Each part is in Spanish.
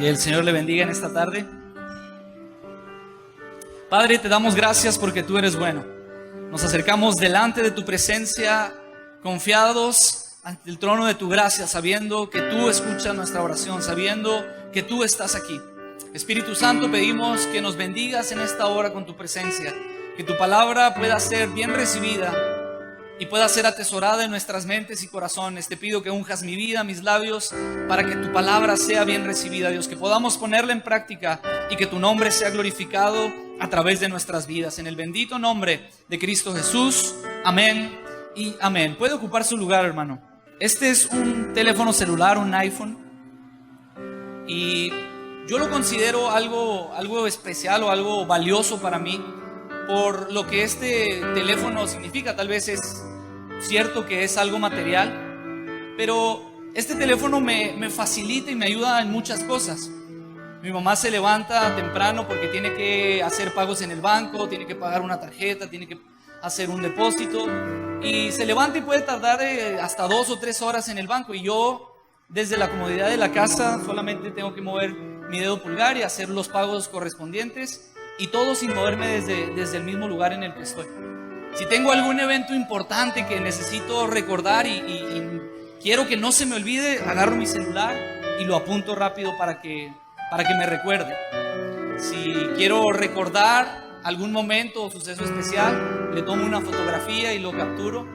Que el Señor le bendiga en esta tarde. Padre, te damos gracias porque tú eres bueno. Nos acercamos delante de tu presencia, confiados ante el trono de tu gracia, sabiendo que tú escuchas nuestra oración, sabiendo que tú estás aquí. Espíritu Santo, pedimos que nos bendigas en esta hora con tu presencia, que tu palabra pueda ser bien recibida y pueda ser atesorada en nuestras mentes y corazones. Te pido que unjas mi vida, mis labios, para que tu palabra sea bien recibida, Dios, que podamos ponerla en práctica y que tu nombre sea glorificado a través de nuestras vidas. En el bendito nombre de Cristo Jesús, amén y amén. Puede ocupar su lugar, hermano. Este es un teléfono celular, un iPhone, y yo lo considero algo especial o algo valioso para mí por lo que este teléfono significa. Tal vez es cierto que es algo material, pero este teléfono me facilita y me ayuda en muchas cosas. Mi mamá se levanta temprano porque tiene que hacer pagos en el banco, tiene que pagar una tarjeta, tiene que hacer un depósito, y se levanta y puede tardar hasta 2 o 3 horas en el banco, y yo desde la comodidad de la casa solamente tengo que mover mi dedo pulgar y hacer los pagos correspondientes, y todo sin moverme desde el mismo lugar en el que estoy. Si tengo algún evento importante que necesito recordar y quiero que no se me olvide, agarro mi celular y lo apunto rápido para que me recuerde. Si quiero recordar algún momento o suceso especial, le tomo una fotografía y lo capturo.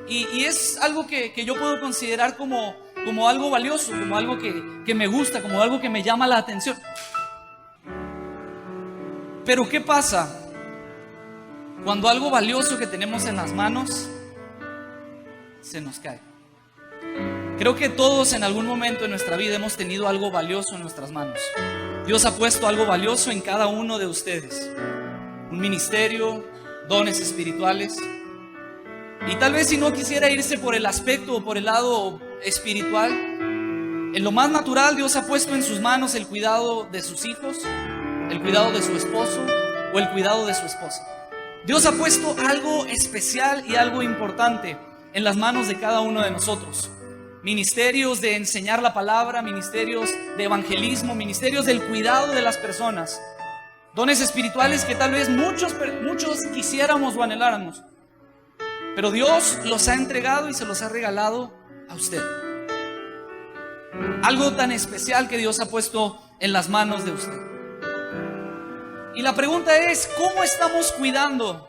Y es algo que yo puedo considerar como algo valioso, como algo que me gusta, como algo que me llama la atención. Pero ¿qué pasa cuando algo valioso que tenemos en las manos se nos cae? Creo que todos en algún momento de nuestra vida hemos tenido algo valioso en nuestras manos. Dios ha puesto algo valioso en cada uno de ustedes. Un ministerio, dones espirituales. Y tal vez si no quisiera irse por el aspecto o por el lado espiritual, en lo más natural Dios ha puesto en sus manos el cuidado de sus hijos, el cuidado de su esposo o el cuidado de su esposa. Dios ha puesto algo especial y algo importante en las manos de cada uno de nosotros. Ministerios de enseñar la palabra, ministerios de evangelismo, ministerios del cuidado de las personas, dones espirituales que tal vez muchos quisiéramos o anheláramos, pero Dios los ha entregado y se los ha regalado a usted. Algo tan especial que Dios ha puesto en las manos de usted. Y la pregunta es, ¿cómo estamos cuidando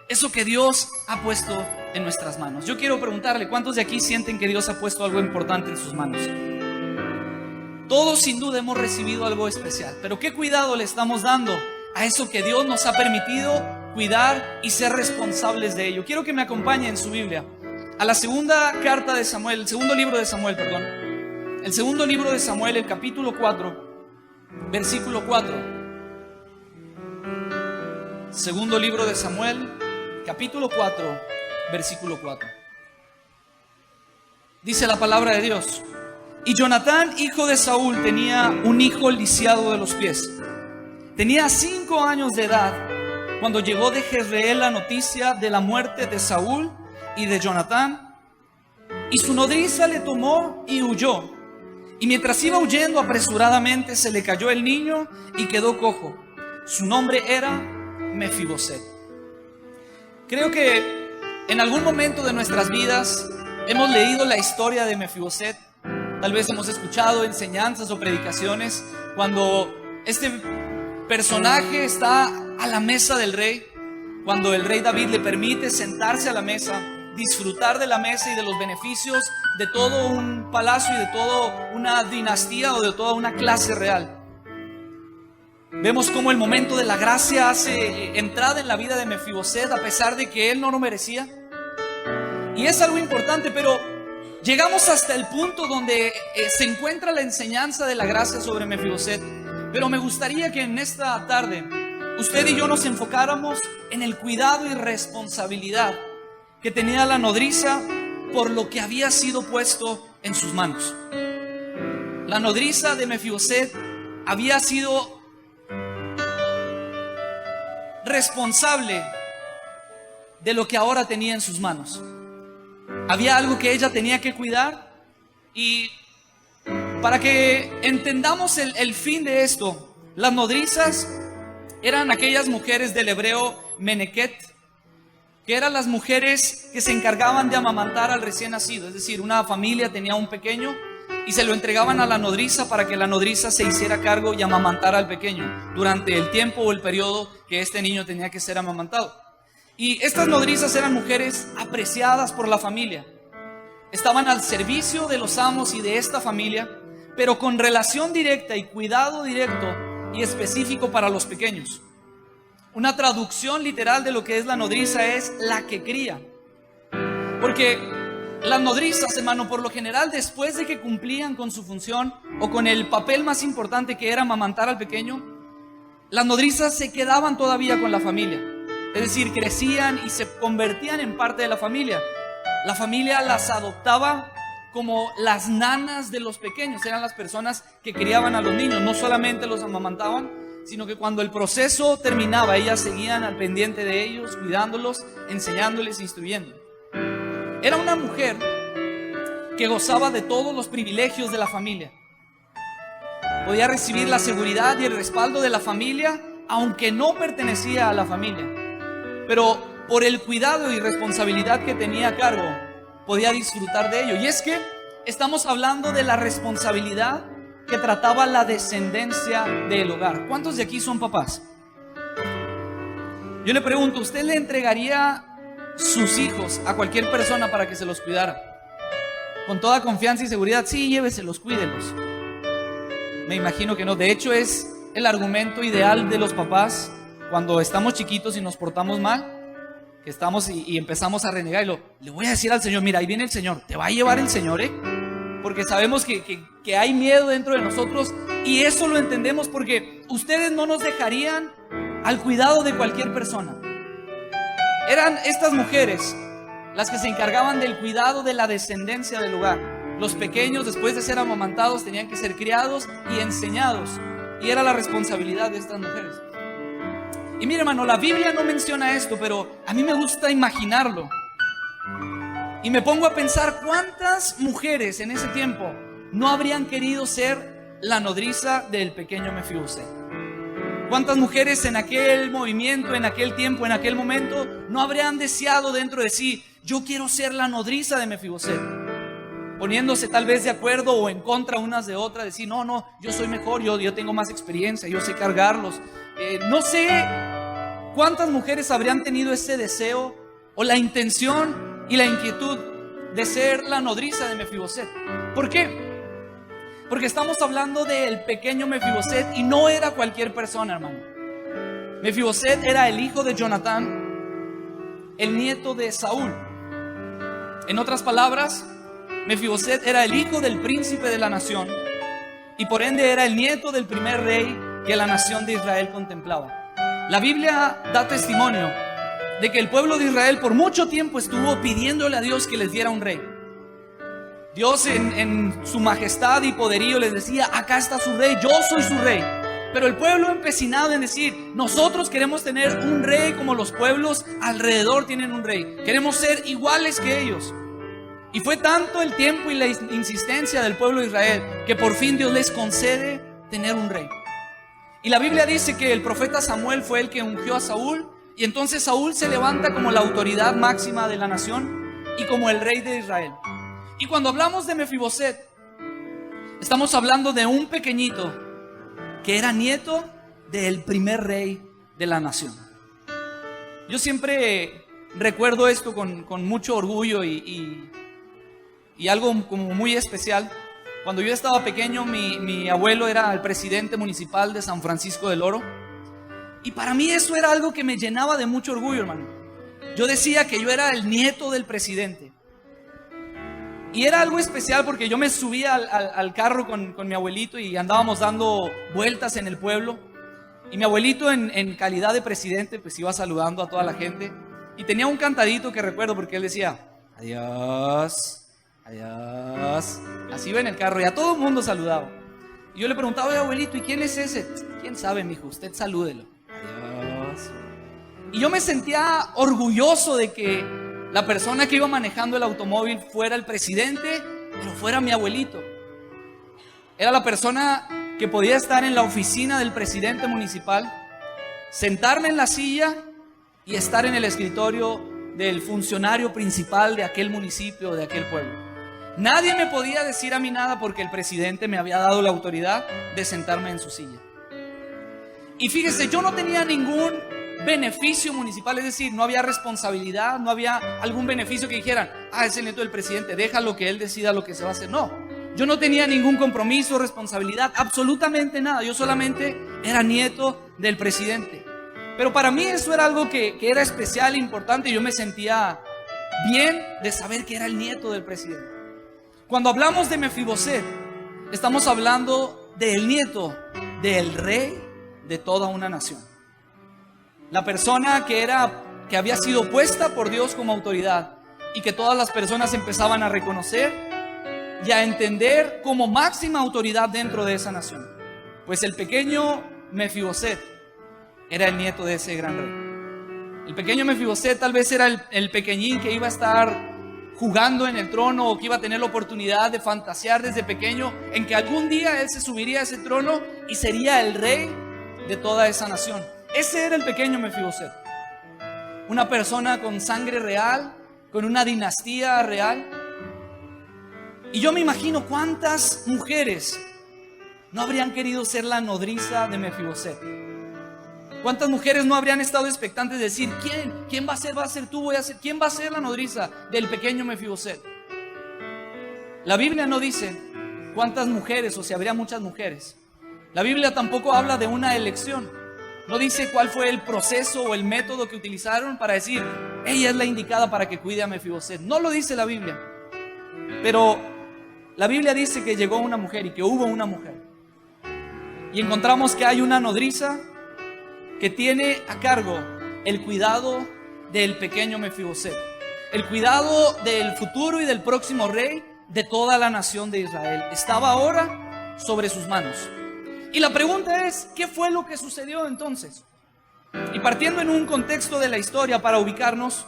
eso que Dios ha puesto en nuestras manos? Yo quiero preguntarle, ¿cuántos de aquí sienten que Dios ha puesto algo importante en sus manos? Todos sin duda hemos recibido algo especial, pero ¿qué cuidado le estamos dando a eso que Dios nos ha permitido cuidar y ser responsables de ello? Quiero que me acompañe en su Biblia a la segunda carta de Samuel, el segundo libro de Samuel, perdón. El segundo libro de Samuel, el capítulo 4, versículo 4. Segundo libro de Samuel, capítulo 4, versículo 4. Dice la palabra de Dios: y Jonatán, hijo de Saúl, tenía un hijo lisiado de los pies. Tenía 5 años de edad cuando llegó de Jezreel la noticia de la muerte de Saúl y de Jonatán, y su nodriza le tomó y huyó. Y mientras iba huyendo apresuradamente, se le cayó el niño y quedó cojo. Su nombre era Mefiboset. Creo que en algún momento de nuestras vidas hemos leído la historia de Mefiboset. Tal vez hemos escuchado enseñanzas o predicaciones cuando este personaje está a la mesa del rey, cuando el rey David le permite sentarse a la mesa, disfrutar de la mesa y de los beneficios de todo un palacio y de toda una dinastía o de toda una clase real. Vemos cómo el momento de la gracia hace entrada en la vida de Mefiboset a pesar de que él no lo merecía. Y es algo importante, pero llegamos hasta el punto donde se encuentra la enseñanza de la gracia sobre Mefiboset. Pero me gustaría que en esta tarde usted y yo nos enfocáramos en el cuidado y responsabilidad que tenía la nodriza por lo que había sido puesto en sus manos. La nodriza de Mefiboset había sido responsable de lo que ahora tenía en sus manos. Había algo que ella tenía que cuidar, y Para que entendamos el fin de esto, las nodrizas eran aquellas mujeres del hebreo meneket, que eran las mujeres que se encargaban de amamantar al recién nacido. Es decir, una familia tenía un pequeño y se lo entregaban a la nodriza para que la nodriza se hiciera cargo y amamantara al pequeño durante el tiempo o el periodo que este niño tenía que ser amamantado. Y estas nodrizas eran mujeres apreciadas por la familia. Estaban al servicio de los amos y de esta familia, pero con relación directa y cuidado directo y específico para los pequeños. Una traducción literal de lo que es la nodriza es la que cría. Porque las nodrizas, hermano, por lo general, después de que cumplían con su función o con el papel más importante que era amamantar al pequeño, las nodrizas se quedaban todavía con la familia. Es decir, crecían y se convertían en parte de la familia. La familia las adoptaba como las nanas de los pequeños. Eran las personas que criaban a los niños. No solamente los amamantaban, sino que cuando el proceso terminaba, ellas seguían al pendiente de ellos, cuidándolos, enseñándoles, instruyendo. Era una mujer que gozaba de todos los privilegios de la familia. Podía recibir la seguridad y el respaldo de la familia, aunque no pertenecía a la familia. Pero por el cuidado y responsabilidad que tenía a cargo, podía disfrutar de ello. Y es que estamos hablando de la responsabilidad que trataba la descendencia del hogar. ¿Cuántos de aquí son papás? Yo le pregunto, ¿usted le entregaría sus hijos a cualquier persona para que se los cuidara? Con toda confianza y seguridad, sí, lléveselos, cuídelos. Me imagino que no. De hecho, es el argumento ideal de los papás cuando estamos chiquitos y nos portamos mal, que estamos y empezamos a renegar y le voy a decir al Señor, mira, ahí viene el Señor, te va a llevar el Señor, porque sabemos que hay miedo dentro de nosotros, y eso lo entendemos porque ustedes no nos dejarían al cuidado de cualquier persona. Eran estas mujeres las que se encargaban del cuidado de la descendencia del hogar. Los pequeños, después de ser amamantados, tenían que ser criados y enseñados, y era la responsabilidad de estas mujeres. Y mire, hermano, la Biblia no menciona esto, pero a mí me gusta imaginarlo. Y me pongo a pensar cuántas mujeres en ese tiempo no habrían querido ser la nodriza del pequeño Mefiboset. Cuántas mujeres en aquel movimiento, en aquel tiempo, en aquel momento, no habrían deseado dentro de sí, yo quiero ser la nodriza de Mefiboset. Poniéndose tal vez de acuerdo o en contra unas de otras, decir, no, yo soy mejor, yo tengo más experiencia, yo sé cargarlos. No sé cuántas mujeres habrían tenido ese deseo o la intención y la inquietud de ser la nodriza de Mefiboset. ¿Por qué? Porque estamos hablando del pequeño Mefiboset y no era cualquier persona, hermano. Mefiboset era el hijo de Jonatán, el nieto de Saúl. En otras palabras, Mefiboset era el hijo del príncipe de la nación y por ende era el nieto del primer rey que la nación de Israel contemplaba. La Biblia da testimonio de que el pueblo de Israel por mucho tiempo estuvo pidiéndole a Dios que les diera un rey. Dios en su majestad y poderío les decía, acá está su rey, yo soy su rey. Pero el pueblo empecinado en decir, nosotros queremos tener un rey como los pueblos alrededor tienen un rey. Queremos ser iguales que ellos. Y fue tanto el tiempo y la insistencia del pueblo de Israel que por fin Dios les concede tener un rey. Y la Biblia dice que el profeta Samuel fue el que ungió a Saúl, y entonces Saúl se levanta como la autoridad máxima de la nación y como el rey de Israel. Y cuando hablamos de Mefiboset, estamos hablando de un pequeñito que era nieto del primer rey de la nación. Yo siempre recuerdo esto con mucho orgullo y algo como muy especial. Cuando yo estaba pequeño, mi abuelo era el presidente municipal de San Francisco del Oro. Y para mí eso era algo que me llenaba de mucho orgullo, hermano. Yo decía que yo era el nieto del presidente. Y era algo especial porque yo me subía al carro con mi abuelito y andábamos dando vueltas en el pueblo. Y mi abuelito en calidad de presidente pues iba saludando a toda la gente. Y tenía un cantadito que recuerdo porque él decía, adiós. Adiós. Así iba en el carro y a todo el mundo saludaba. Y yo le preguntaba, oye, abuelito, ¿y quién es ese? ¿Quién sabe, mijo? Usted salúdelo. Adiós. Y yo me sentía orgulloso de que la persona que iba manejando el automóvil fuera el presidente, pero fuera mi abuelito. Era la persona que podía estar en la oficina del presidente municipal, sentarme en la silla y estar en el escritorio del funcionario principal de aquel municipio, de aquel pueblo. Nadie me podía decir a mí nada porque el presidente me había dado la autoridad de sentarme en su silla. Y fíjese, yo no tenía ningún beneficio municipal, es decir, no había responsabilidad, no había algún beneficio que dijeran, es el nieto del presidente, déjalo que él decida lo que se va a hacer. No, yo no tenía ningún compromiso, responsabilidad, absolutamente nada. Yo solamente era nieto del presidente. Pero para mí eso era algo que era especial, importante, y yo me sentía bien de saber que era el nieto del presidente. Cuando hablamos de Mefiboset, estamos hablando del nieto del rey de toda una nación. La persona que había sido puesta por Dios como autoridad y que todas las personas empezaban a reconocer y a entender como máxima autoridad dentro de esa nación. Pues el pequeño Mefiboset era el nieto de ese gran rey. El pequeño Mefiboset tal vez era el pequeñín que iba a estar jugando en el trono, o que iba a tener la oportunidad de fantasear desde pequeño en que algún día él se subiría a ese trono y sería el rey de toda esa nación. Ese era el pequeño Mefiboset, una persona con sangre real, con una dinastía real. Y yo me imagino cuántas mujeres no habrían querido ser la nodriza de Mefiboset. ¿Cuántas mujeres no habrían estado expectantes de decir, ¿quién va a ser? ¿Va a ser tú? ¿Voy a ser? ¿Quién va a ser la nodriza del pequeño Mefiboset? La Biblia no dice cuántas mujeres, o si habría muchas mujeres. La Biblia tampoco habla de una elección. No dice cuál fue el proceso o el método que utilizaron para decir, ella es la indicada para que cuide a Mefiboset. No lo dice la Biblia. Pero la Biblia dice que llegó una mujer y que hubo una mujer. Y encontramos que hay una nodriza que tiene a cargo el cuidado del pequeño Mefiboset, el cuidado del futuro y del próximo rey de toda la nación de Israel. Estaba ahora sobre sus manos. Y la pregunta es, ¿qué fue lo que sucedió entonces? Y partiendo en un contexto de la historia para ubicarnos,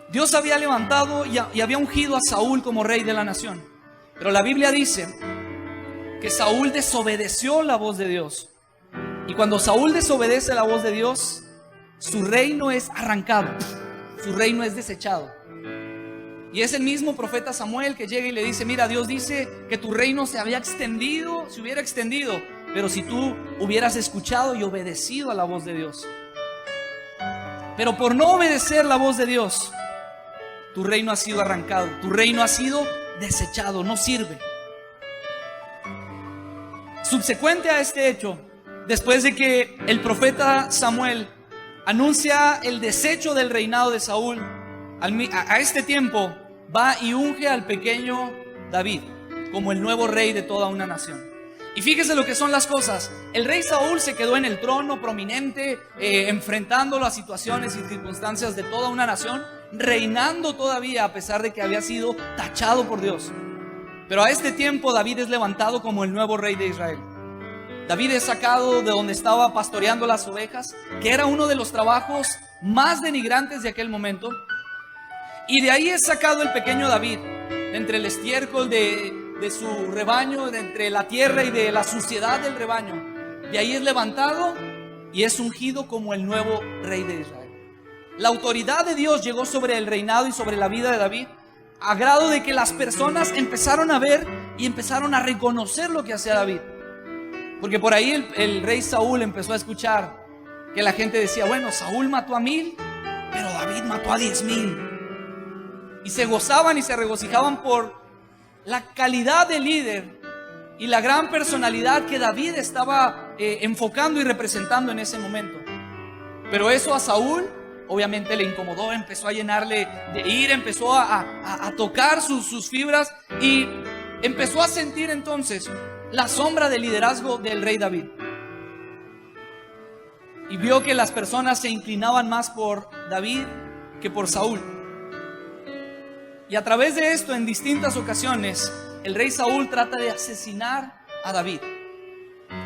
Dios había levantado y había ungido a Saúl como rey de la nación. Pero la Biblia dice que Saúl desobedeció la voz de Dios. Y cuando Saúl desobedece la voz de Dios, su reino es arrancado, su reino es desechado. Y es el mismo profeta Samuel que llega y le dice, mira, Dios dice que tu reino se hubiera extendido, pero si tú hubieras escuchado y obedecido a la voz de Dios. Pero por no obedecer la voz de Dios, tu reino ha sido arrancado, tu reino ha sido desechado, no sirve. Subsecuente a este hecho, después de que el profeta Samuel anuncia el desecho del reinado de Saúl, a este tiempo va y unge al pequeño David como el nuevo rey de toda una nación. Y fíjese lo que son las cosas. El rey Saúl se quedó en el trono prominente, enfrentando las situaciones y circunstancias de toda una nación, reinando todavía a pesar de que había sido tachado por Dios. Pero a este tiempo David es levantado como el nuevo rey de Israel. David es sacado de donde estaba pastoreando las ovejas, que era uno de los trabajos más denigrantes de aquel momento. Y de ahí es sacado el pequeño David, de entre el estiércol de su rebaño, de entre la tierra y de la suciedad del rebaño. De ahí es levantado y es ungido como el nuevo rey de Israel. La autoridad de Dios llegó sobre el reinado y sobre la vida de David, a grado de que las personas empezaron a ver y empezaron a reconocer lo que hacía David. Porque por ahí el rey Saúl empezó a escuchar que la gente decía, bueno, Saúl mató a 1000, pero David mató a 10,000. Y se gozaban y se regocijaban por la calidad de líder y la gran personalidad que David estaba enfocando y representando en ese momento. Pero eso a Saúl obviamente le incomodó, empezó a llenarle de ira, empezó a tocar sus fibras y empezó a sentir entonces la sombra del liderazgo del rey David. Y vio que las personas se inclinaban más por David que por Saúl. Y a través de esto, en distintas ocasiones, el rey Saúl trata de asesinar a David.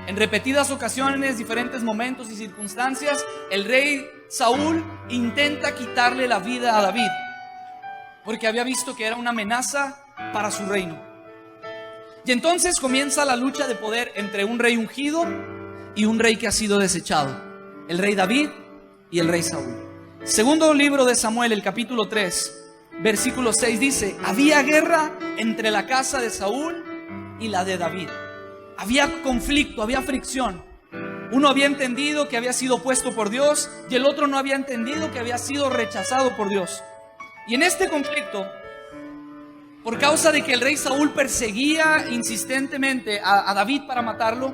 En repetidas ocasiones, diferentes momentos y circunstancias, el rey Saúl intenta quitarle la vida a David, porque había visto que era una amenaza para su reino. Y entonces comienza la lucha de poder entre un rey ungido y un rey que ha sido desechado, el rey David y el rey Saúl. Segundo libro de Samuel, el capítulo 3, versículo 6 dice: había guerra entre la casa de Saúl y la de David. Había conflicto, había fricción. Uno había entendido que había sido puesto por Dios y el otro no había entendido que había sido rechazado por Dios. Y en este conflicto, por causa de que el rey Saúl perseguía insistentemente a David para matarlo,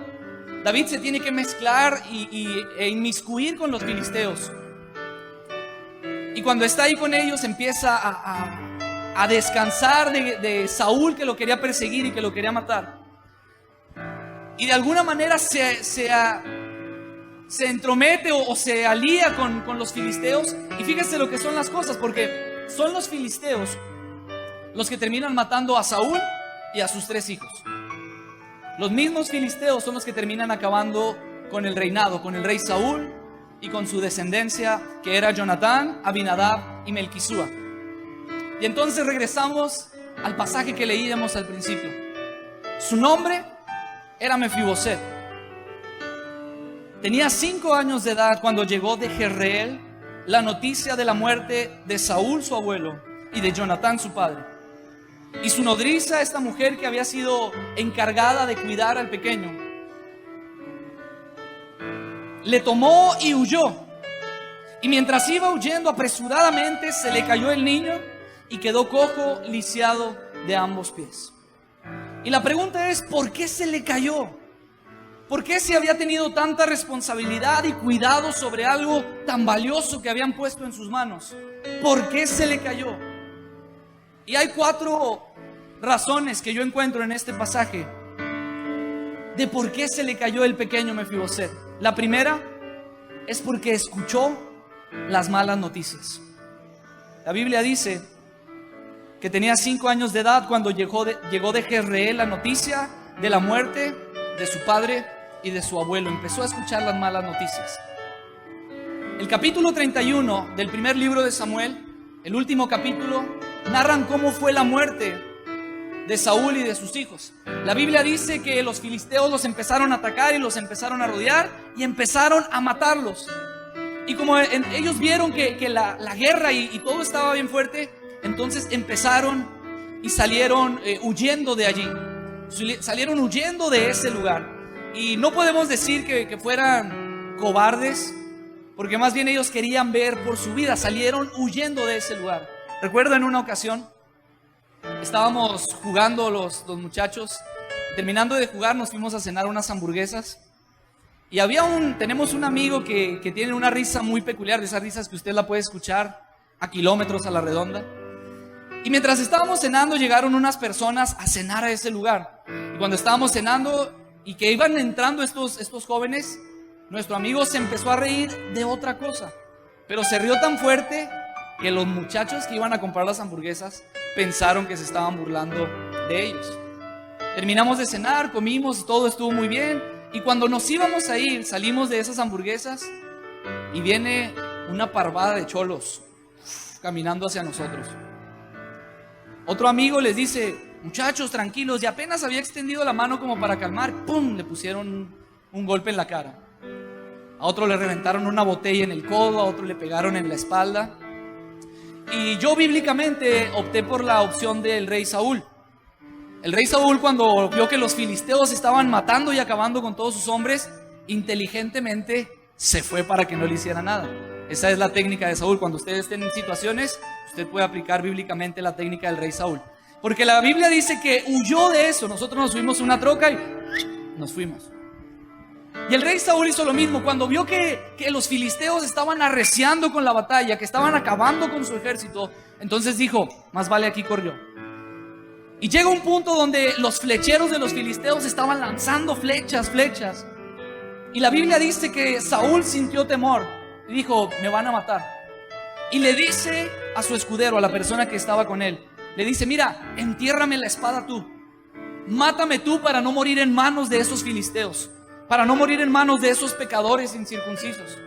David se tiene que mezclar e inmiscuir con los filisteos. Y cuando está ahí con ellos, empieza a descansar de Saúl, que lo quería perseguir y que lo quería matar. Y de alguna manera se entromete o se alía con los filisteos. Y fíjese lo que son las cosas, porque son los filisteos los que terminan matando a Saúl y a sus 3 hijos. Los mismos filisteos son los que terminan acabando con el reinado, con el rey Saúl y con su descendencia, que era Jonatán, Abinadab y Melquisúa. Y entonces regresamos al pasaje que leíamos al principio. Su nombre era Mefiboset. Tenía 5 años de edad cuando llegó de Jezreel la noticia de la muerte de Saúl, su abuelo, y de Jonatán, su padre. Y su nodriza, esta mujer que había sido encargada de cuidar al pequeño, le tomó y huyó. Y mientras iba huyendo apresuradamente, se le cayó el niño y quedó cojo, lisiado de ambos pies. Y la pregunta es: ¿por qué se le cayó? ¿Por qué, si había tenido tanta responsabilidad y cuidado sobre algo tan valioso que habían puesto en sus manos, por qué se le cayó? Y hay 4 razones que yo encuentro en este pasaje de por qué se le cayó el pequeño Mefiboset. La primera es porque escuchó las malas noticias. La Biblia dice que tenía 5 años de edad cuando llegó de Jezreel la noticia de la muerte de su padre y de su abuelo. Empezó a escuchar las malas noticias. El capítulo 31 del primer libro de Samuel, el último capítulo, narran cómo fue la muerte de Saúl y de sus hijos. La Biblia dice que los filisteos los empezaron a atacar y los empezaron a rodear y empezaron a matarlos. Y como ellos vieron que la guerra y todo estaba bien fuerte, entonces empezaron y salieron huyendo de allí. Salieron huyendo de ese lugar. Y no podemos decir que fueran cobardes, porque más bien ellos querían ver por su vida. Salieron huyendo de ese lugar. Recuerdo en una ocasión, estábamos jugando los muchachos. Terminando de jugar, nos fuimos a cenar unas hamburguesas. Y tenemos un amigo que tiene una risa muy peculiar, de esas risas que usted la puede escuchar a kilómetros a la redonda. Y mientras estábamos cenando, llegaron unas personas a cenar a ese lugar. Y cuando estábamos cenando y que iban entrando estos jóvenes, nuestro amigo se empezó a reír de otra cosa. Pero se rió tan fuerte que los muchachos que iban a comprar las hamburguesas pensaron que se estaban burlando de ellos. Terminamos de cenar, comimos, todo estuvo muy bien. Y cuando nos íbamos a ir, salimos de esas hamburguesas y viene una parvada de cholos caminando hacia nosotros. Otro amigo les dice: muchachos, tranquilos. Y apenas había extendido la mano como para calmar, ¡pum!, le pusieron un golpe en la cara. A otro le reventaron una botella en el codo, a otro le pegaron en la espalda. Y yo bíblicamente opté por la opción del rey Saúl. El rey Saúl, cuando vio que los filisteos estaban matando y acabando con todos sus hombres, inteligentemente se fue para que no le hiciera nada. Esa es la técnica de Saúl. Cuando ustedes estén en situaciones, usted puede aplicar bíblicamente la técnica del rey Saúl. Porque la Biblia dice que huyó de eso. Nosotros nos subimos a una troca y nos fuimos. Y el rey Saúl hizo lo mismo. Cuando vio que los filisteos estaban arreciando con la batalla, que estaban acabando con su ejército, entonces dijo: más vale aquí corrió. Y llega un punto donde los flecheros de los filisteos estaban lanzando flechas. Y la Biblia dice que Saúl sintió temor y dijo: me van a matar. Y le dice a su escudero, a la persona que estaba con él, le dice: mira, entiérrame la espada tú. Mátame tú para no morir en manos de esos filisteos, para no morir en manos de esos pecadores incircuncisos.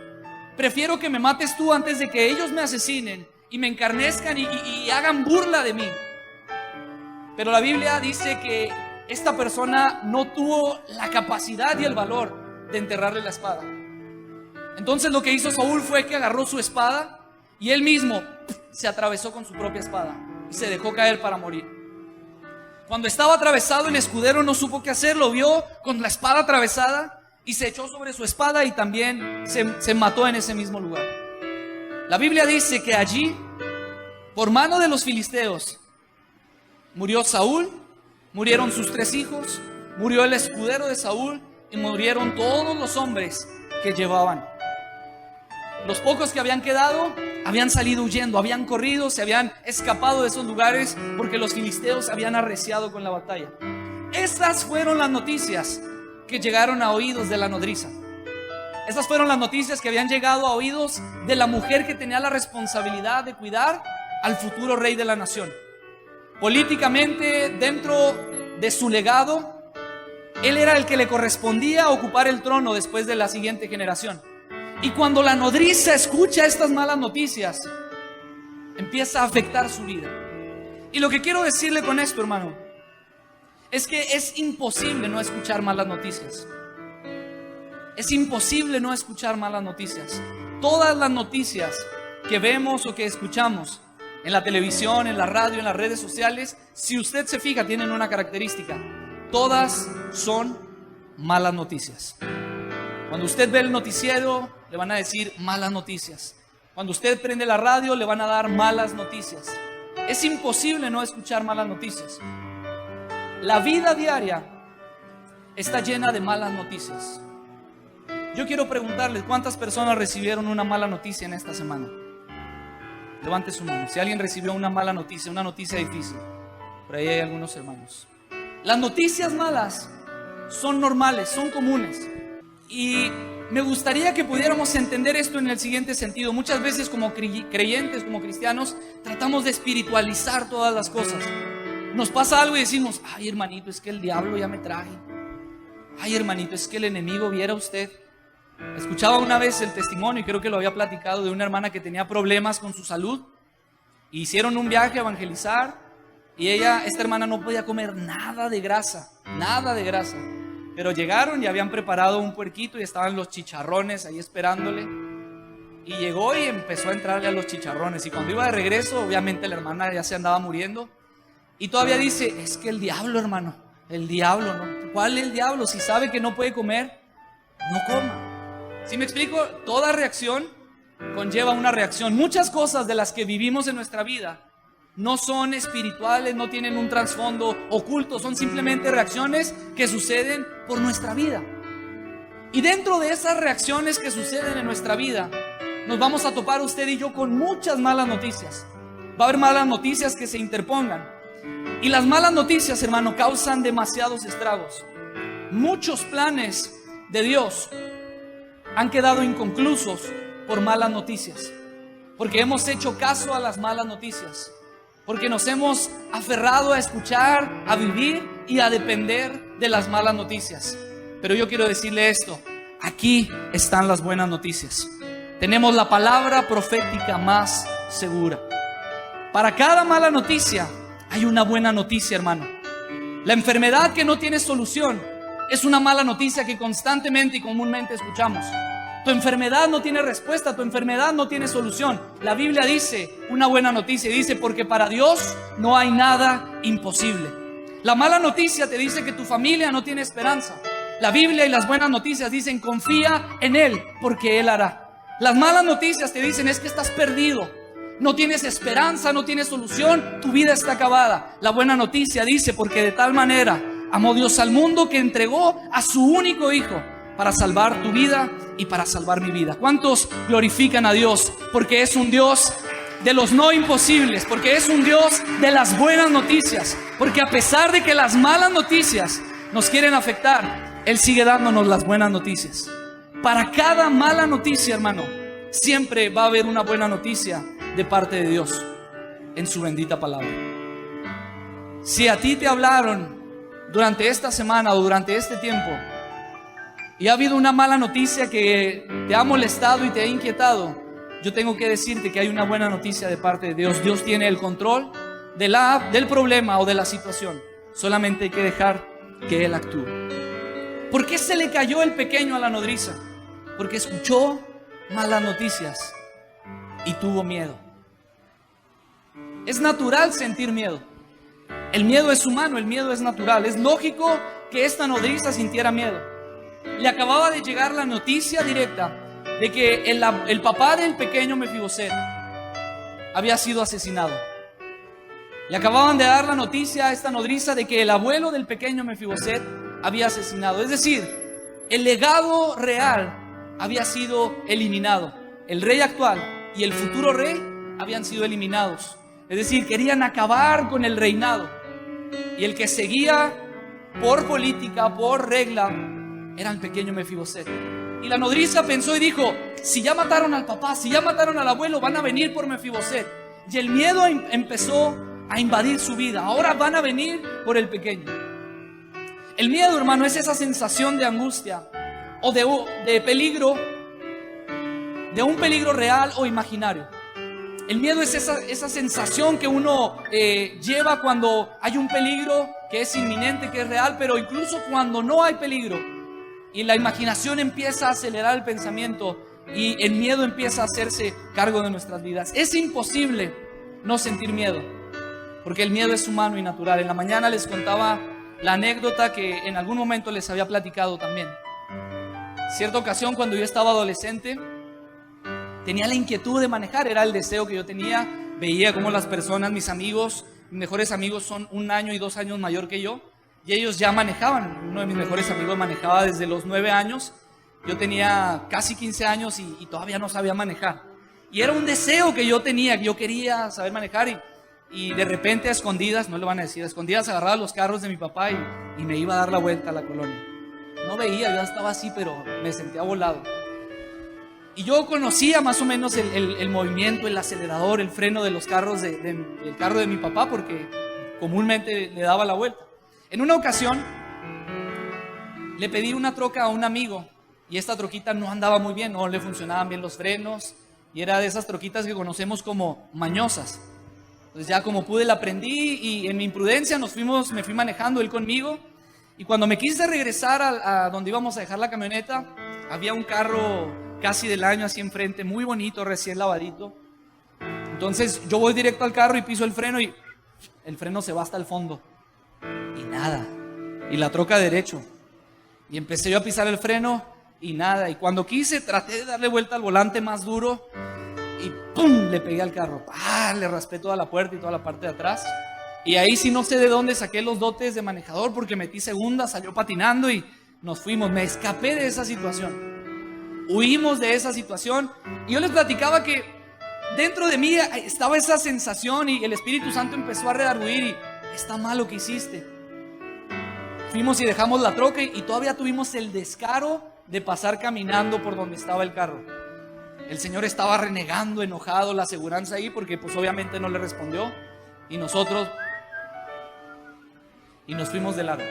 Prefiero que me mates tú antes de que ellos me asesinen y me encarnezcan y hagan burla de mí. Pero la Biblia dice que esta persona no tuvo la capacidad y el valor de enterrarle la espada. Entonces lo que hizo Saúl fue que agarró su espada y él mismo se atravesó con su propia espada y se dejó caer para morir. Cuando estaba atravesado, el escudero no supo qué hacer, lo vio con la espada atravesada y se echó sobre su espada y también se mató en ese mismo lugar. La Biblia dice que allí, por mano de los filisteos, murió Saúl, murieron sus 3 hijos, murió el escudero de Saúl y murieron todos los hombres que llevaban. Los pocos que habían quedado habían salido huyendo, habían corrido, se habían escapado de esos lugares porque los filisteos habían arreciado con la batalla. Estas fueron las noticias que llegaron a oídos de la nodriza. Estas fueron las noticias que habían llegado a oídos de la mujer que tenía la responsabilidad de cuidar al futuro rey de la nación. Políticamente, dentro de su legado, él era el que le correspondía ocupar el trono después de la siguiente generación. Y cuando la nodriza escucha estas malas noticias, empieza a afectar su vida. Y lo que quiero decirle con esto, hermano, es que es imposible no escuchar malas noticias. Es imposible no escuchar malas noticias. Todas las noticias que vemos o que escuchamos en la televisión, en la radio, en las redes sociales, si usted se fija, tienen una característica: todas son malas noticias. Cuando usted ve el noticiero, le van a decir malas noticias. Cuando usted prende la radio, le van a dar malas noticias. Es imposible no escuchar malas noticias. La vida diaria está llena de malas noticias. Yo quiero preguntarles, ¿cuántas personas recibieron una mala noticia en esta semana? Levante su mano. Si alguien recibió una mala noticia, una noticia difícil. Por ahí hay algunos hermanos. Las noticias malas son normales, son comunes. Y me gustaría que pudiéramos entender esto en el siguiente sentido. Muchas veces como creyentes, como cristianos, tratamos de espiritualizar todas las cosas. Nos pasa algo y decimos: ay, hermanito, es que el diablo ya me trae. Ay, hermanito, es que el enemigo, viera usted. Escuchaba una vez el testimonio, y creo que lo había platicado, de una hermana que tenía problemas con su salud. Hicieron un viaje a evangelizar y esta hermana no podía comer nada de grasa, nada de grasa. Pero llegaron y habían preparado un puerquito y estaban los chicharrones ahí esperándole. Y llegó y empezó a entrarle a los chicharrones. Y cuando iba de regreso, obviamente la hermana ya se andaba muriendo. Y todavía dice: es que el diablo, hermano, el diablo, ¿no? ¿Cuál es el diablo? Si sabe que no puede comer, no coma. ¿Sí me explico? Toda reacción conlleva una reacción. Muchas cosas de las que vivimos en nuestra vida no son espirituales, no tienen un trasfondo oculto, son simplemente reacciones que suceden por nuestra vida. Y dentro de esas reacciones que suceden en nuestra vida, nos vamos a topar usted y yo con muchas malas noticias. Va a haber malas noticias que se interpongan. Y las malas noticias, hermano, causan demasiados estragos. Muchos planes de Dios han quedado inconclusos por malas noticias, porque hemos hecho caso a las malas noticias, porque nos hemos aferrado a escuchar, a vivir y a depender de las malas noticias. Pero yo quiero decirle esto: aquí están las buenas noticias. Tenemos la palabra profética más segura. Para cada mala noticia hay una buena noticia, hermano. La enfermedad que no tiene solución es una mala noticia que constantemente y comúnmente escuchamos. Tu enfermedad no tiene respuesta, tu enfermedad no tiene solución. La Biblia dice una buena noticia, dice: porque para Dios no hay nada imposible. La mala noticia te dice que tu familia no tiene esperanza. La Biblia y las buenas noticias dicen: confía en Él, porque Él hará. Las malas noticias te dicen: es que estás perdido, no tienes esperanza, no tienes solución, tu vida está acabada. La buena noticia dice: porque de tal manera amó Dios al mundo que entregó a su único Hijo para salvar tu vida y para salvar mi vida. ¿Cuántos glorifican a Dios? Porque es un Dios de los no imposibles, porque es un Dios de las buenas noticias, porque a pesar de que las malas noticias nos quieren afectar, Él sigue dándonos las buenas noticias. Para cada mala noticia, hermano, siempre va a haber una buena noticia de parte de Dios en su bendita palabra. Si a ti te hablaron durante esta semana o durante este tiempo y ha habido una mala noticia que te ha molestado y te ha inquietado, yo tengo que decirte que hay una buena noticia de parte de Dios. Dios tiene el control del problema o de la situación. Solamente hay que dejar que Él actúe. ¿Por qué se le cayó el pequeño a la nodriza? Porque escuchó malas noticias y tuvo miedo. Es natural sentir miedo. El miedo es humano, el miedo es natural. Es lógico que esta nodriza sintiera miedo. Le acababa de llegar la noticia directa de que el papá del pequeño Mefiboset había sido asesinado. Le acababan de dar la noticia a esta nodriza de que el abuelo del pequeño Mefiboset había asesinado. Es decir, el legado real había sido eliminado. El rey actual y el futuro rey habían sido eliminados. Es decir, querían acabar con el reinado. Y el que seguía por política, por regla, era el pequeño Mefiboset. Y la nodriza pensó y dijo: si ya mataron al papá, si ya mataron al abuelo, van a venir por Mefiboset. Y el miedo empezó a invadir su vida. Ahora van a venir por el pequeño. El miedo, hermano, es esa sensación de angustia o de peligro, de un peligro real o imaginario. El miedo es esa sensación que uno lleva cuando hay un peligro que es inminente, que es real, pero incluso cuando no hay peligro y la imaginación empieza a acelerar el pensamiento y el miedo empieza a hacerse cargo de nuestras vidas. Es imposible no sentir miedo, porque el miedo es humano y natural. En la mañana les contaba la anécdota que en algún momento les había platicado también. Cierta ocasión, cuando yo estaba adolescente, tenía la inquietud de manejar, era el deseo que yo tenía. Veía cómo las personas, mis amigos, mis mejores amigos son 1 año y 2 años mayor que yo, y ellos ya manejaban. Uno de mis mejores amigos manejaba desde los 9 años, yo tenía casi 15 años y todavía no sabía manejar. Y era un deseo que yo tenía, que yo quería saber manejar, y de repente a escondidas, no le van a decir, a escondidas agarraba los carros de mi papá y me iba a dar la vuelta a la colonia. No veía, yo estaba así, pero me sentía volado. Y yo conocía más o menos el movimiento, el acelerador, el freno de los carros del carro de mi papá, porque comúnmente le daba la vuelta. En una ocasión le pedí una troca a un amigo y esta troquita no andaba muy bien, no le funcionaban bien los frenos y era de esas troquitas que conocemos como mañosas. Entonces ya como pude la prendí y en mi imprudencia me fui manejando él conmigo, y cuando me quise regresar a donde íbamos a dejar la camioneta, había un carro casi del año así enfrente, muy bonito, recién lavadito. Entonces yo voy directo al carro y piso el freno y el freno se va hasta el fondo y nada, y la troca derecho, y empecé yo a pisar el freno y nada, y cuando quise traté de darle vuelta al volante más duro y ¡pum! Le pegué al carro, le raspé toda la puerta y toda la parte de atrás. Y ahí sí no sé de dónde saqué los dotes de manejador, porque metí segunda, salió patinando y nos fuimos. Me escapé de esa situación, huimos de esa situación. Y yo les platicaba que dentro de mí estaba esa sensación y el Espíritu Santo empezó a redarguir y está mal lo que hiciste. Fuimos y dejamos la troca y todavía tuvimos el descaro de pasar caminando por donde estaba el carro. El señor estaba renegando, enojado, la aseguranza ahí, porque pues obviamente no le respondió. Y nosotros nos fuimos de largo.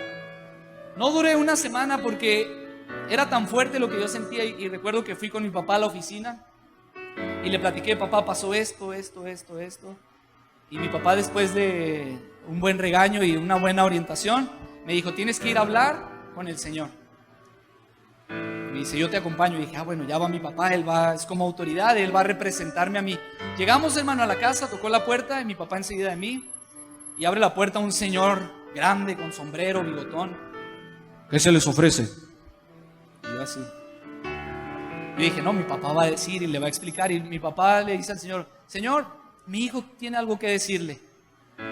No duré una semana porque era tan fuerte lo que yo sentía, y recuerdo que fui con mi papá a la oficina y le platiqué: papá, pasó esto. Y mi papá, después de un buen regaño y una buena orientación, me dijo: tienes que ir a hablar con el Señor. Me dice: yo te acompaño. Y dije: bueno, ya va mi papá, es como autoridad, él va a representarme a mí. Llegamos, hermano, a la casa, tocó la puerta y mi papá enseguida de mí, y abre la puerta un señor grande con sombrero, bigotón. ¿Qué se les ofrece? Y yo así. Yo dije: no, mi papá va a decir y le va a explicar. Y mi papá le dice al señor: señor, mi hijo tiene algo que decirle.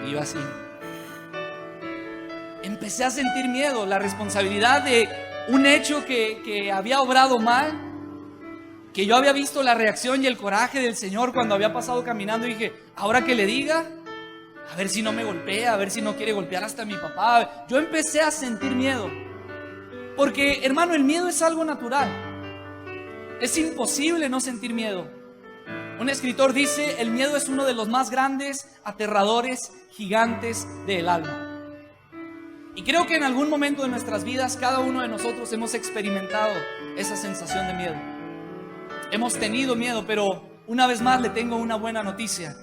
Y yo así. Empecé a sentir miedo, la responsabilidad de un hecho que había obrado mal, que yo había visto la reacción y el coraje del Señor cuando había pasado caminando. Y dije: ahora que le diga, a ver si no me golpea, a ver si no quiere golpear hasta a mi papá. Yo empecé a sentir miedo, porque, hermano, el miedo es algo natural. Es imposible no sentir miedo. Un escritor dice: el miedo es uno de los más grandes, aterradores, gigantes del alma. Y creo que en algún momento de nuestras vidas cada uno de nosotros hemos experimentado esa sensación de miedo. Hemos tenido miedo, pero una vez más le tengo una buena noticia.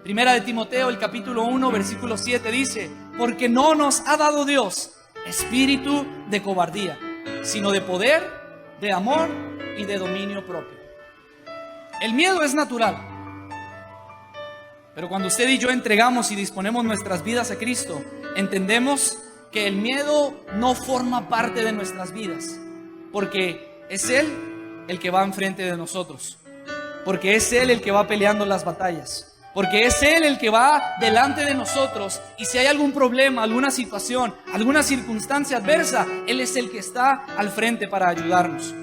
Primera de Timoteo, el capítulo 1, versículo 7 dice: porque no nos ha dado Dios espíritu de cobardía, sino de poder, de amor y de dominio propio. El miedo es natural, pero cuando usted y yo entregamos y disponemos nuestras vidas a Cristo, entendemos que el miedo no forma parte de nuestras vidas, porque es Él el que va enfrente de nosotros, porque es Él el que va peleando las batallas, porque es Él el que va delante de nosotros, y si hay algún problema, alguna situación, alguna circunstancia adversa, Él es el que está al frente para ayudarnos.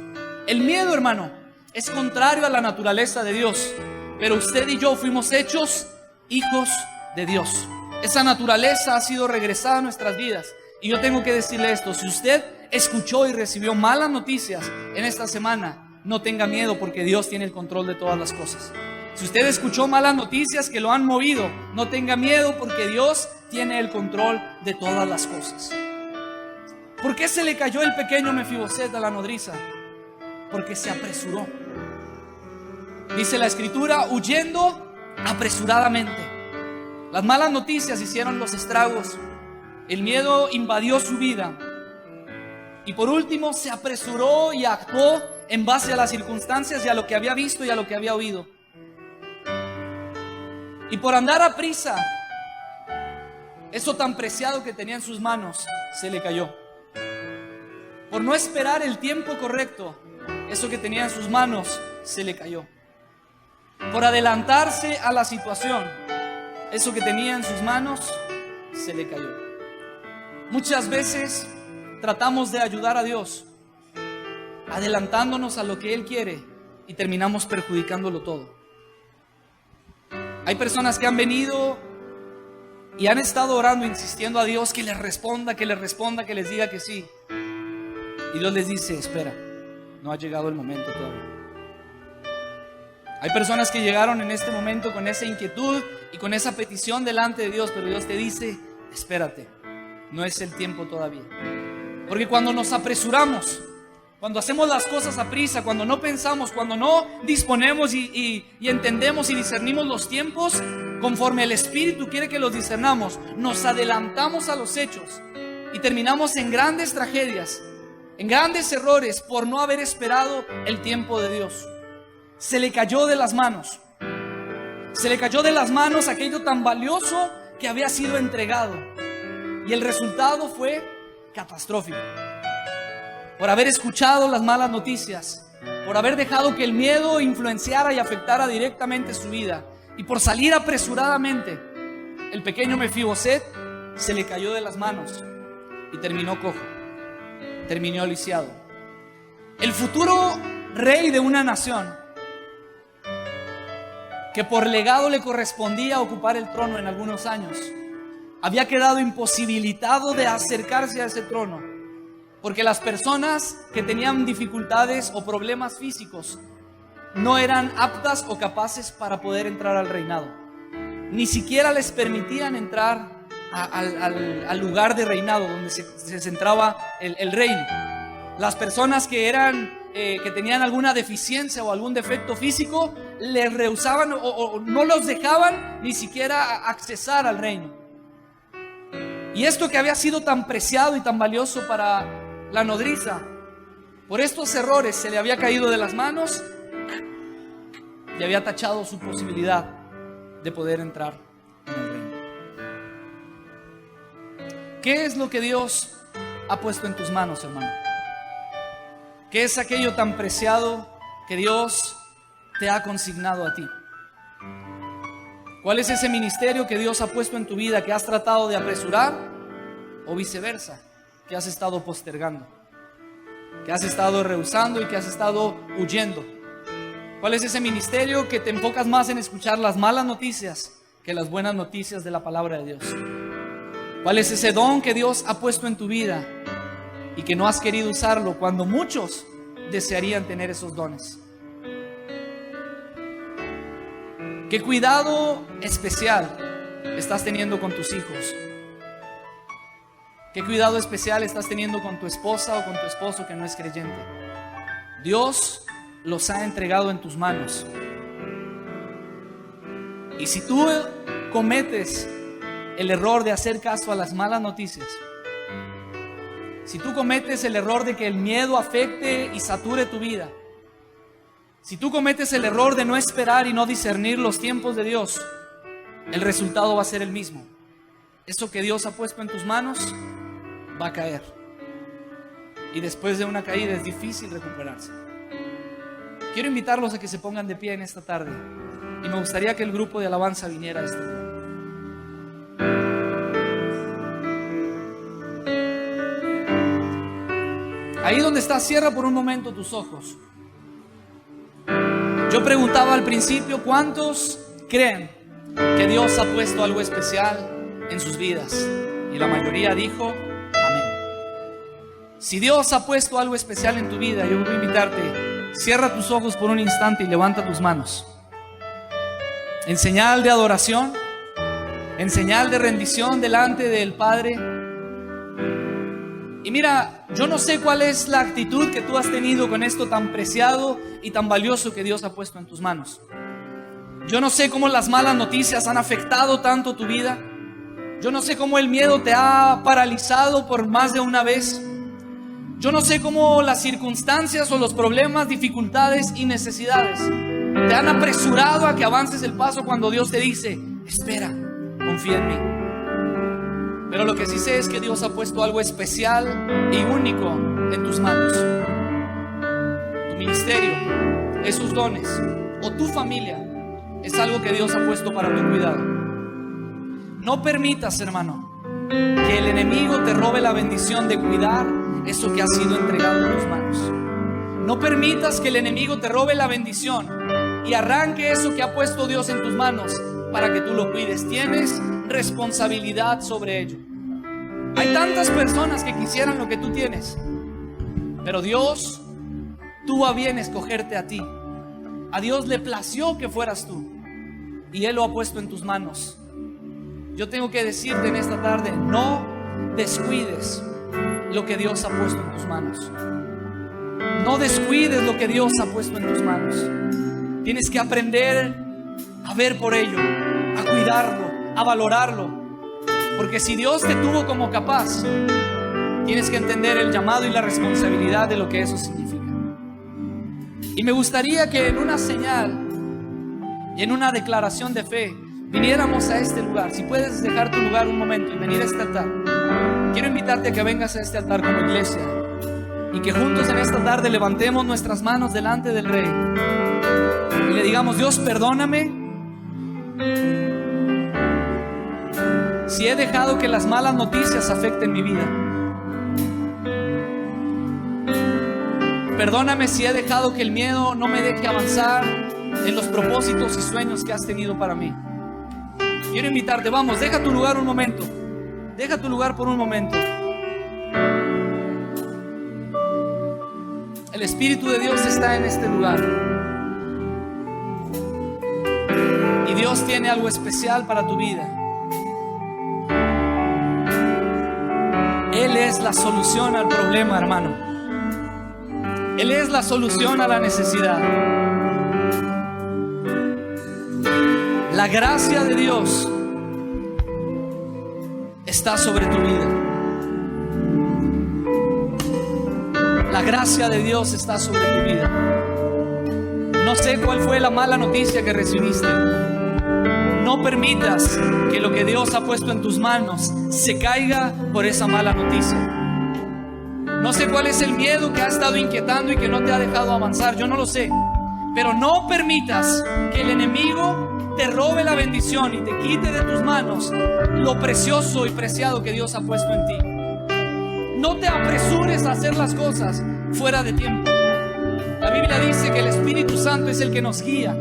El miedo, hermano, es contrario a la naturaleza de Dios, pero usted y yo fuimos hechos hijos de Dios. Esa naturaleza ha sido regresada a nuestras vidas, y yo tengo que decirle esto: si usted escuchó y recibió malas noticias en esta semana, no tenga miedo, porque Dios tiene el control de todas las cosas. Si usted escuchó malas noticias que lo han movido, no tenga miedo, porque Dios tiene el control de todas las cosas. ¿Por qué se le cayó el pequeño Mefiboset a la nodriza? Porque se apresuró. Dice la Escritura, huyendo apresuradamente. Las malas noticias hicieron los estragos. El miedo invadió su vida. Y por último se apresuró y actuó en base a las circunstancias y a lo que había visto y a lo que había oído. Y por andar a prisa, eso tan preciado que tenía en sus manos se le cayó. Por no esperar el tiempo correcto, eso que tenía en sus manos se le cayó. Por adelantarse a la situación, eso que tenía en sus manos se le cayó. Muchas veces tratamos de ayudar a Dios adelantándonos a lo que Él quiere y terminamos perjudicándolo todo. Hay personas que han venido y han estado orando, insistiendo a Dios que les responda, que les responda, que les diga que sí. Y Dios les dice, espera, no ha llegado el momento todavía. Hay personas que llegaron en este momento con esa inquietud y con esa petición delante de Dios, pero Dios te dice, espérate, no es el tiempo todavía. Porque cuando nos apresuramos, cuando hacemos las cosas a prisa, cuando no pensamos, cuando no disponemos y entendemos y discernimos los tiempos conforme el Espíritu quiere que los discernamos, nos adelantamos a los hechos y terminamos en grandes tragedias, en grandes errores por no haber esperado el tiempo de Dios. Se le cayó de las manos. Se le cayó de las manos aquello tan valioso que había sido entregado. Y el resultado fue catastrófico. Por haber escuchado las malas noticias, por haber dejado que el miedo influenciara y afectara directamente su vida, y por salir apresuradamente, el pequeño Mefiboset se le cayó de las manos y terminó cojo, terminó lisiado. El futuro rey de una nación, que por legado le correspondía ocupar el trono en algunos años, había quedado imposibilitado de acercarse a ese trono, porque las personas que tenían dificultades o problemas físicos no eran aptas o capaces para poder entrar al reinado. Ni siquiera les permitían entrar al lugar de reinado donde se centraba el reino. Las personas que tenían alguna deficiencia o algún defecto físico les rehusaban o no los dejaban ni siquiera accesar al reino. Y esto que había sido tan preciado y tan valioso para la nodriza, por estos errores se le había caído de las manos y había tachado su posibilidad de poder entrar en el reino. ¿Qué es lo que Dios ha puesto en tus manos, hermano? ¿Qué es aquello tan preciado que Dios te ha consignado a ti? ¿Cuál es ese ministerio que Dios ha puesto en tu vida que has tratado de apresurar o viceversa, que has estado postergando, que has estado rehusando y que has estado huyendo? ¿Cuál es ese ministerio que te enfocas más en escuchar las malas noticias que las buenas noticias de la palabra de Dios? ¿Cuál es ese don que Dios ha puesto en tu vida y que no has querido usarlo cuando muchos desearían tener esos dones? ¿Qué cuidado especial estás teniendo con tus hijos? ¿Qué cuidado especial estás teniendo con tu esposa o con tu esposo que no es creyente? Dios los ha entregado en tus manos. Y si tú cometes el error de hacer caso a las malas noticias, si tú cometes el error de que el miedo afecte y sature tu vida, si tú cometes el error de no esperar y no discernir los tiempos de Dios, el resultado va a ser el mismo. Eso que Dios ha puesto en tus manos va a caer. Y después de una caída es difícil recuperarse. Quiero invitarlos a que se pongan de pie en esta tarde. Y me gustaría que el grupo de alabanza viniera a este lugar. Ahí donde estás, cierra por un momento tus ojos. Yo preguntaba al principio, ¿cuántos creen que Dios ha puesto algo especial en sus vidas? Y la mayoría dijo, amén. Si Dios ha puesto algo especial en tu vida, yo voy a invitarte, cierra tus ojos por un instante y levanta tus manos. En señal de adoración, en señal de rendición delante del Padre. Y mira, yo no sé cuál es la actitud que tú has tenido con esto tan preciado y tan valioso que Dios ha puesto en tus manos. Yo no sé cómo las malas noticias han afectado tanto tu vida. Yo no sé cómo el miedo te ha paralizado por más de una vez. Yo no sé cómo las circunstancias o los problemas, dificultades y necesidades te han apresurado a que avances el paso cuando Dios te dice, espera, confía en mí. Pero lo que sí sé es que Dios ha puesto algo especial y único en tus manos. Tu ministerio, esos dones o tu familia es algo que Dios ha puesto para tu cuidado. No permitas, hermano, que el enemigo te robe la bendición de cuidar eso que ha sido entregado en tus manos. No permitas que el enemigo te robe la bendición y arranque eso que ha puesto Dios en tus manos para que tú lo cuides. Tienes responsabilidad sobre ello. Hay tantas personas que quisieran lo que tú tienes, pero Dios tuvo a bien escogerte a ti. A Dios le plació que fueras tú y Él lo ha puesto en tus manos. Yo tengo que decirte en esta tarde, no descuides lo que Dios ha puesto en tus manos. No descuides lo que Dios ha puesto en tus manos. Tienes que aprender a ver por ello, a cuidarlo, a valorarlo. Porque si Dios te tuvo como capaz, tienes que entender el llamado y la responsabilidad de lo que eso significa. Y me gustaría que en una señal y en una declaración de fe viniéramos a este lugar. Si puedes dejar tu lugar un momento y venir a este altar, quiero invitarte a que vengas a este altar como iglesia y que juntos en esta tarde levantemos nuestras manos delante del Rey y le digamos, Dios, perdóname si he dejado que las malas noticias afecten mi vida. Perdóname si he dejado que el miedo no me deje avanzar en los propósitos y sueños que has tenido para mí. Quiero invitarte, vamos, deja tu lugar un momento. Deja tu lugar por un momento. El Espíritu de Dios está en este lugar. Y Dios tiene algo especial para tu vida. Él es la solución al problema, hermano. Él es la solución a la necesidad. La gracia de Dios está sobre tu vida. La gracia de Dios está sobre tu vida. No sé cuál fue la mala noticia que recibiste. No permitas que lo que Dios ha puesto en tus manos se caiga por esa mala noticia. No sé cuál es el miedo que ha estado inquietando y que no te ha dejado avanzar. Yo no lo sé. Pero no permitas que el enemigo te robe la bendición y te quite de tus manos lo precioso y preciado que Dios ha puesto en ti. No te apresures a hacer las cosas fuera de tiempo. La Biblia dice que el Espíritu Santo es el que nos guía.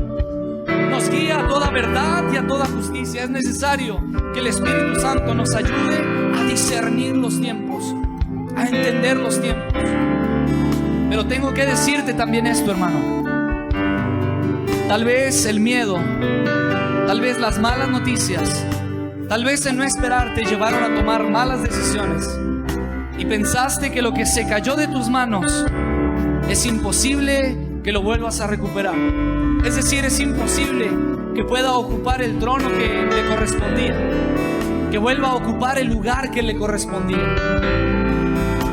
Nos guía a toda verdad y a toda justicia. Es necesario que el Espíritu Santo nos ayude a discernir los tiempos, a entender los tiempos. Pero tengo que decirte también esto, hermano. Tal vez el miedo, tal vez las malas noticias, tal vez el no esperar te llevaron a tomar malas decisiones y pensaste que lo que se cayó de tus manos es imposible que lo vuelvas a recuperar. Es decir, es imposible que pueda ocupar el trono que le correspondía, que vuelva a ocupar el lugar que le correspondía.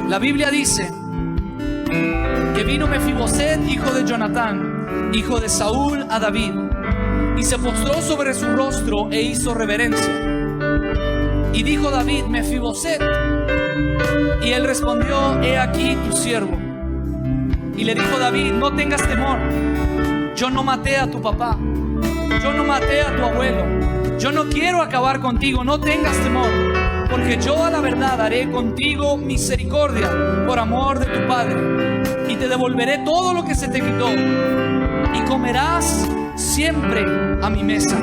La Biblia dice que vino Mefiboset, hijo de Jonatán, hijo de Saúl, a David, y se postró sobre su rostro e hizo reverencia. Y dijo David: Mefiboset. Y él respondió: he aquí tu siervo. Y le dijo David: no tengas temor, yo no maté a tu papá, yo no maté a tu abuelo, yo no quiero acabar contigo, no tengas temor, porque yo a la verdad haré contigo misericordia por amor de tu padre, y te devolveré todo lo que se te quitó, y comerás siempre a mi mesa.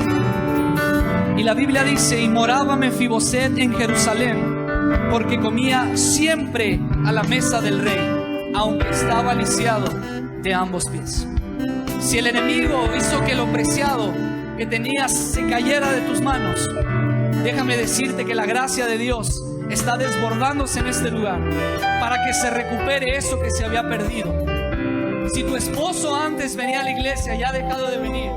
Y la Biblia dice: y moraba Mefiboset en Jerusalén, porque comía siempre a la mesa del rey, aunque estaba lisiado de ambos pies. Si el enemigo hizo que lo preciado que tenías se cayera de tus manos, déjame decirte que la gracia de Dios está desbordándose en este lugar para que se recupere eso que se había perdido. Si tu esposo antes venía a la iglesia y ha dejado de venir,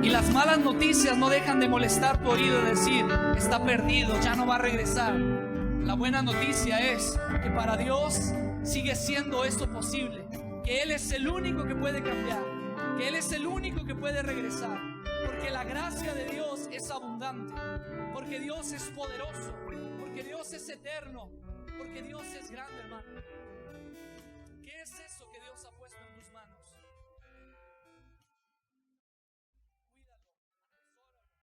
y las malas noticias no dejan de molestar tu oído, de decir: está perdido, ya no va a regresar, la buena noticia es que para Dios sigue siendo esto posible, que Él es el único que puede cambiar, que Él es el único que puede regresar, porque la gracia de Dios es abundante, porque Dios es poderoso, porque Dios es eterno, porque Dios es grande, hermano. ¿Qué es eso que Dios ha